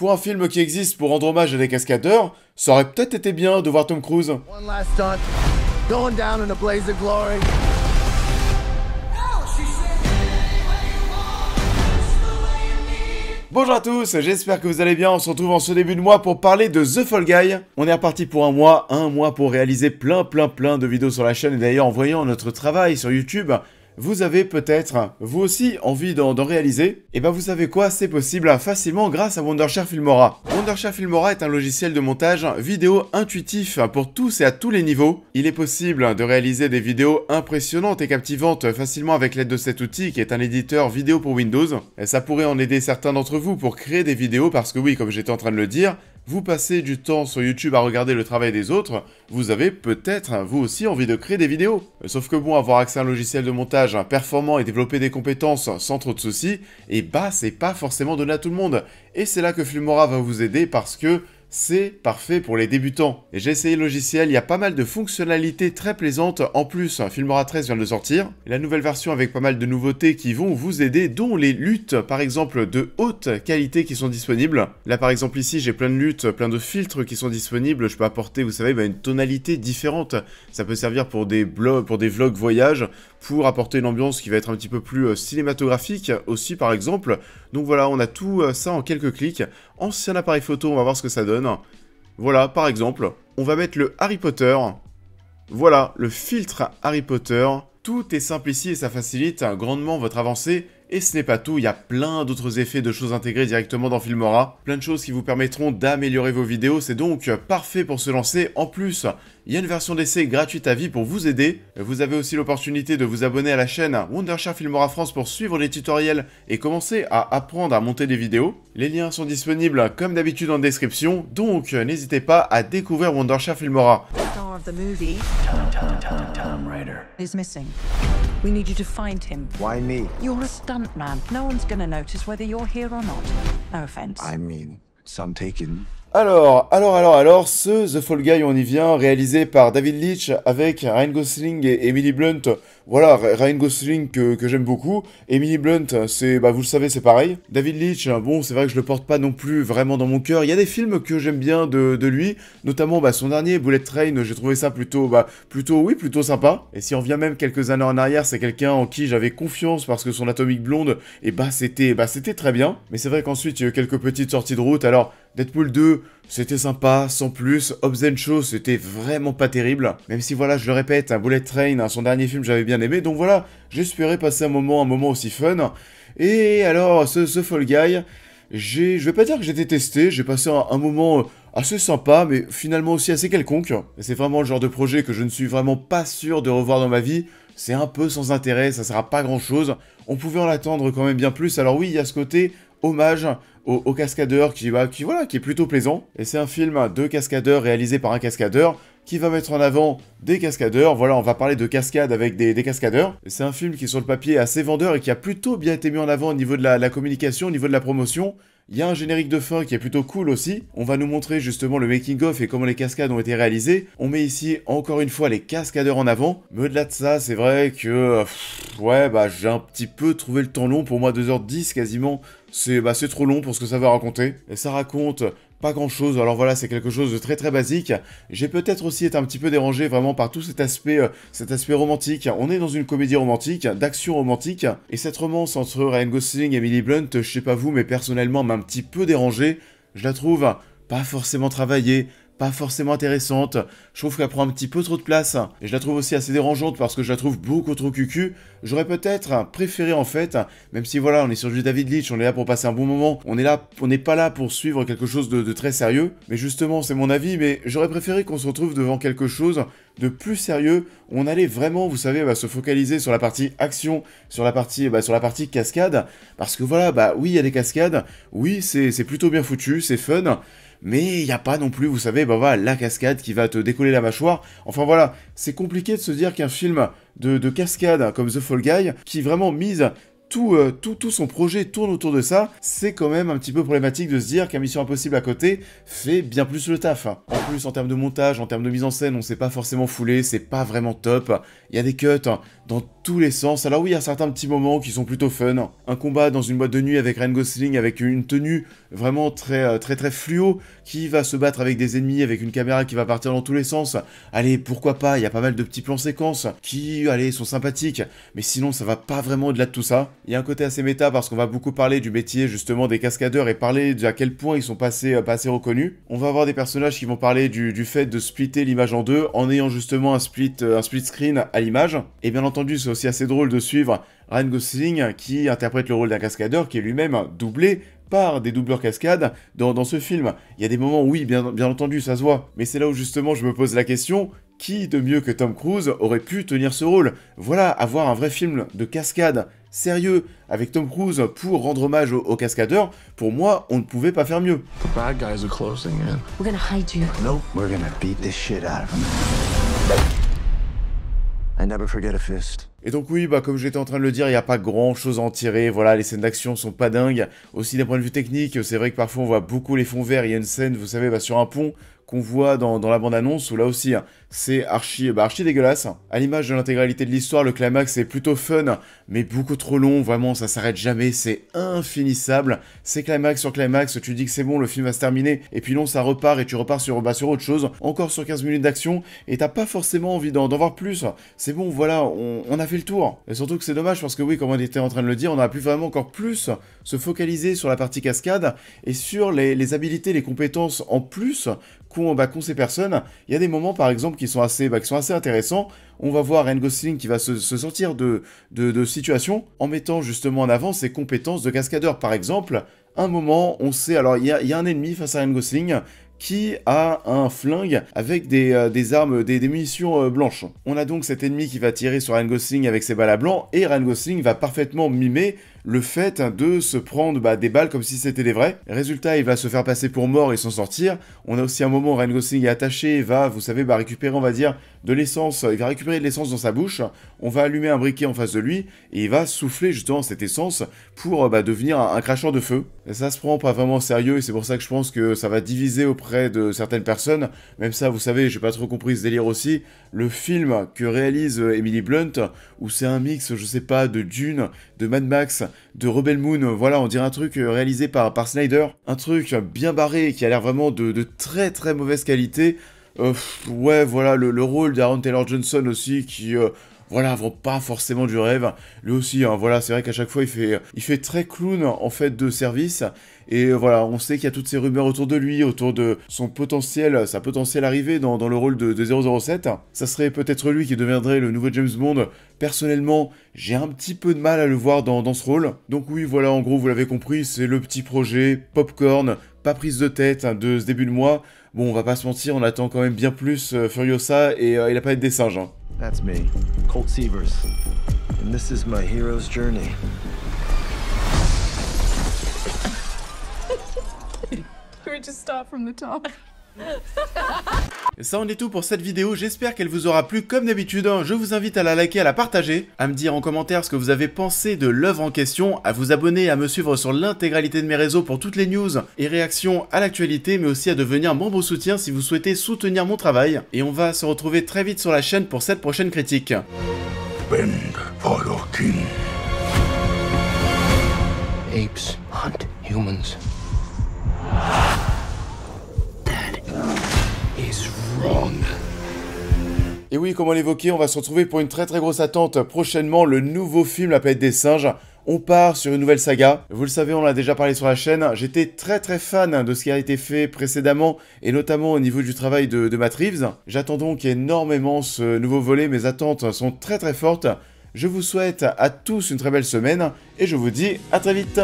Pour un film qui existe pour rendre hommage à des cascadeurs, ça aurait peut-être été bien de voir Tom Cruise. One last stunt. Going down in a blaze of glory. Bonjour à tous, j'espère que vous allez bien, on se retrouve en ce début de mois pour parler de The Fall Guy. On est reparti pour un mois pour réaliser plein de vidéos sur la chaîne, et d'ailleurs en voyant notre travail sur YouTube, vous avez peut-être, vous aussi, envie d'en réaliser. Et ben vous savez quoi, c'est possible facilement grâce à Wondershare Filmora. Wondershare Filmora est un logiciel de montage vidéo intuitif pour tous et à tous les niveaux. Il est possible de réaliser des vidéos impressionnantes et captivantes facilement avec l'aide de cet outil qui est un éditeur vidéo pour Windows. Et ça pourrait en aider certains d'entre vous pour créer des vidéos parce que oui, comme j'étais en train de le dire, vous passez du temps sur YouTube à regarder le travail des autres, vous avez peut-être, vous aussi, envie de créer des vidéos. Sauf que bon, avoir accès à un logiciel de montage performant et développer des compétences sans trop de soucis, et bah, c'est pas forcément donné à tout le monde. Et c'est là que Filmora va vous aider parce que c'est parfait pour les débutants. Et j'ai essayé le logiciel, il y a pas mal de fonctionnalités très plaisantes. En plus, Filmora 13 vient de sortir. La nouvelle version avec pas mal de nouveautés qui vont vous aider, dont les luttes, par exemple, de haute qualité qui sont disponibles. Là, par exemple, ici, j'ai plein de luttes, plein de filtres qui sont disponibles. Je peux apporter, vous savez, une tonalité différente. Ça peut servir pour des vlogs voyage, pour apporter une ambiance qui va être un petit peu plus cinématographique aussi, par exemple. Donc voilà, on a tout ça en quelques clics. Ancien appareil photo, on va voir ce que ça donne. Voilà, par exemple, on va mettre le Harry Potter. Voilà, le filtre Harry Potter. Tout est simple ici et ça facilite grandement votre avancée. Et ce n'est pas tout, il y a plein d'autres effets de choses intégrées directement dans Filmora. Plein de choses qui vous permettront d'améliorer vos vidéos, c'est donc parfait pour se lancer. En plus, il y a une version d'essai gratuite à vie pour vous aider. Vous avez aussi l'opportunité de vous abonner à la chaîne Wondershare Filmora France pour suivre les tutoriels et commencer à apprendre à monter des vidéos. Les liens sont disponibles comme d'habitude en description, donc n'hésitez pas à découvrir Wondershare Filmora. Star of the movie Tom Raider. is missing. We need you to find him. Why me? You're a stuntman. No one's gonna notice whether you're here or not. No offense. I mean, some taken. Alors, ce The Fall Guy, on y vient, réalisé par David Leitch avec Ryan Gosling et Emily Blunt. Voilà, Ryan Gosling que j'aime beaucoup. Emily Blunt, c'est, vous le savez, c'est pareil. David Leitch, bon, c'est vrai que je le porte pas non plus vraiment dans mon cœur. Il y a des films que j'aime bien de lui, notamment son dernier, Bullet Train, j'ai trouvé ça plutôt sympa. Et si on revient même quelques années en arrière, c'est quelqu'un en qui j'avais confiance parce que son Atomic Blonde, c'était très bien. Mais c'est vrai qu'ensuite, il y a eu quelques petites sorties de route, alors... Deadpool 2, c'était sympa, sans plus. Hobbs & Shaw, c'était vraiment pas terrible. Même si, voilà, je le répète, Bullet Train, son dernier film, j'avais bien aimé. Donc voilà, j'espérais passer un moment aussi fun. Et alors, ce Fall Guy, je vais pas dire que j'ai détesté, j'ai passé un moment assez sympa, mais finalement aussi assez quelconque. Et c'est vraiment le genre de projet que je ne suis vraiment pas sûr de revoir dans ma vie. C'est un peu sans intérêt, ça sert à pas grand-chose. On pouvait en attendre quand même bien plus. Alors oui, il y a ce côté hommage au cascadeur qui est plutôt plaisant. Et c'est un film de cascadeurs réalisé par un cascadeur qui va mettre en avant des cascadeurs. Voilà, on va parler de cascade avec des cascadeurs. C'est un film qui sur le papier est assez vendeur et qui a plutôt bien été mis en avant au niveau de la communication, au niveau de la promotion. Il y a un générique de fin qui est plutôt cool aussi. On va nous montrer justement le making-of et comment les cascades ont été réalisées. On met ici encore une fois les cascadeurs en avant. Mais au-delà de ça, c'est vrai que... j'ai un petit peu trouvé le temps long. Pour moi, 2h10 quasiment. C'est trop long pour ce que ça va raconter. Et ça raconte... pas grand chose, alors voilà, c'est quelque chose de très basique. J'ai peut-être aussi été un petit peu dérangé vraiment par tout cet aspect romantique. On est dans une comédie romantique, d'action romantique, et cette romance entre Ryan Gosling et Emily Blunt, je sais pas vous, mais personnellement m'a un petit peu dérangé. Je la trouve pas forcément travaillée, pas forcément intéressante, je trouve qu'elle prend un petit peu trop de place, et je la trouve aussi assez dérangeante parce que je la trouve beaucoup trop cucu. J'aurais peut-être préféré en fait, même si voilà, on est sur du David Leitch, on est là pour passer un bon moment, on n'est pas là pour suivre quelque chose de très sérieux, mais justement c'est mon avis, mais j'aurais préféré qu'on se retrouve devant quelque chose de plus sérieux, où on allait vraiment, vous savez, se focaliser sur la partie action, sur la partie cascade, parce que voilà, oui il y a des cascades, oui c'est plutôt bien foutu, c'est fun, mais il n'y a pas non plus, vous savez, la cascade qui va te décoller la mâchoire. Enfin voilà, c'est compliqué de se dire qu'un film de cascade comme The Fall Guy, qui vraiment mise tout son projet tourne autour de ça, c'est quand même un petit peu problématique de se dire qu'un Mission Impossible à côté fait bien plus le taf. En plus, en termes de montage, en termes de mise en scène, on s'est pas forcément foulé, c'est pas vraiment top. Il y a des cuts dans tous les sens. Alors oui, il y a certains petits moments qui sont plutôt fun. Un combat dans une boîte de nuit avec Ryan Gosling, avec une tenue vraiment très fluo, qui va se battre avec des ennemis, avec une caméra qui va partir dans tous les sens. Allez, pourquoi pas, il y a pas mal de petits plans séquences qui, allez, sont sympathiques, mais sinon ça va pas vraiment au-delà de tout ça. Il y a un côté assez méta parce qu'on va beaucoup parler du métier justement des cascadeurs et parler à quel point ils sont pas assez reconnus. On va avoir des personnages qui vont parler du fait de splitter l'image en deux en ayant justement un split screen à l'image. Et bien entendu, c'est aussi assez drôle de suivre Ryan Gosling qui interprète le rôle d'un cascadeur qui est lui-même doublé par des doubleurs cascades dans ce film. Il y a des moments où oui, bien entendu, ça se voit. Mais c'est là où justement je me pose la question, qui de mieux que Tom Cruise aurait pu tenir ce rôle? Voilà, avoir un vrai film de cascade sérieux avec Tom Cruise pour rendre hommage aux cascadeurs, pour moi, on ne pouvait pas faire mieux. The bad guys are closing in. We're gonna hide you. Nope, we're gonna beat the shit out of him. I never forget a fist. Et donc oui, comme j'étais en train de le dire, il n'y a pas grand chose à en tirer, voilà, les scènes d'action sont pas dingues. Aussi d'un point de vue technique, c'est vrai que parfois on voit beaucoup les fonds verts, il y a une scène, vous savez, sur un pont, qu'on voit dans la bande-annonce, où là aussi, c'est archi dégueulasse. À l'image de l'intégralité de l'histoire, le climax est plutôt fun, mais beaucoup trop long, vraiment, ça s'arrête jamais, c'est infinissable. C'est climax sur climax, tu dis que c'est bon, le film va se terminer, et puis non, ça repart, et tu repars sur autre chose, encore sur 15 minutes d'action, et t'as pas forcément envie d'en voir plus. C'est bon, voilà, on a fait le tour. Et surtout que c'est dommage, parce que oui, comme on était en train de le dire, on a pu vraiment encore plus se focaliser sur la partie cascade, et sur les habilités, les compétences en plus qu'ont ces personnes. Il y a des moments par exemple qui sont assez intéressants. On va voir Ryan Gosling qui va se sortir de situations en mettant justement en avant ses compétences de cascadeur. Par exemple, un moment, on sait, alors il y a un ennemi face à Ryan Gosling qui a un flingue avec des armes, des munitions blanches. On a donc cet ennemi qui va tirer sur Ryan Gosling avec ses balles à blanc, et Ryan Gosling va parfaitement mimer le fait de se prendre des balles comme si c'était des vrais. Résultat, il va se faire passer pour mort et s'en sortir. On a aussi un moment où Ryan Gosling est attaché et va, vous savez, récupérer, on va dire, de l'essence. Il va récupérer de l'essence dans sa bouche. On va allumer un briquet en face de lui et il va souffler justement cette essence pour devenir un cracheur de feu. Et ça se prend pas vraiment au sérieux et c'est pour ça que je pense que ça va diviser auprès de certaines personnes. Même ça, vous savez, j'ai pas trop compris ce délire aussi. Le film que réalise Emily Blunt, où c'est un mix, je sais pas, de Dune, de Mad Max, de Rebel Moon, voilà, on dirait un truc réalisé par Snyder, un truc bien barré qui a l'air vraiment de très mauvaise qualité. Ouais, voilà, le rôle d'Aaron Taylor Johnson aussi qui voilà, vend pas forcément du rêve. Lui aussi, voilà, c'est vrai qu'à chaque fois, il fait très clown, en fait, de service. Et voilà, on sait qu'il y a toutes ces rumeurs autour de lui, autour de sa potentielle arrivée dans le rôle de 007. Ça serait peut-être lui qui deviendrait le nouveau James Bond. Personnellement, j'ai un petit peu de mal à le voir dans ce rôle. Donc oui, voilà, en gros, vous l'avez compris, c'est le petit projet popcorn, pas prise de tête de ce début de mois. Bon, on va pas se mentir, on attend quand même bien plus Furiosa et la planète des singes. That's me, Colt Sievers. And this is my hero's journey. We just start from the top. Et ça en est tout pour cette vidéo, j'espère qu'elle vous aura plu comme d'habitude, je vous invite à la liker, à la partager, à me dire en commentaire ce que vous avez pensé de l'œuvre en question, à vous abonner, à me suivre sur l'intégralité de mes réseaux pour toutes les news et réactions à l'actualité, mais aussi à devenir membre soutien si vous souhaitez soutenir mon travail, et on va se retrouver très vite sur la chaîne pour cette prochaine critique. Bend for your king. Apes hunt humans. Et oui, comme on l'évoquait, on va se retrouver pour une très grosse attente prochainement, le nouveau film La planète des singes. On part sur une nouvelle saga. Vous le savez, on l'a déjà parlé sur la chaîne. J'étais très fan de ce qui a été fait précédemment, et notamment au niveau du travail de Matt Reeves. J'attends donc énormément ce nouveau volet, mes attentes sont très fortes. Je vous souhaite à tous une très belle semaine, et je vous dis à très vite.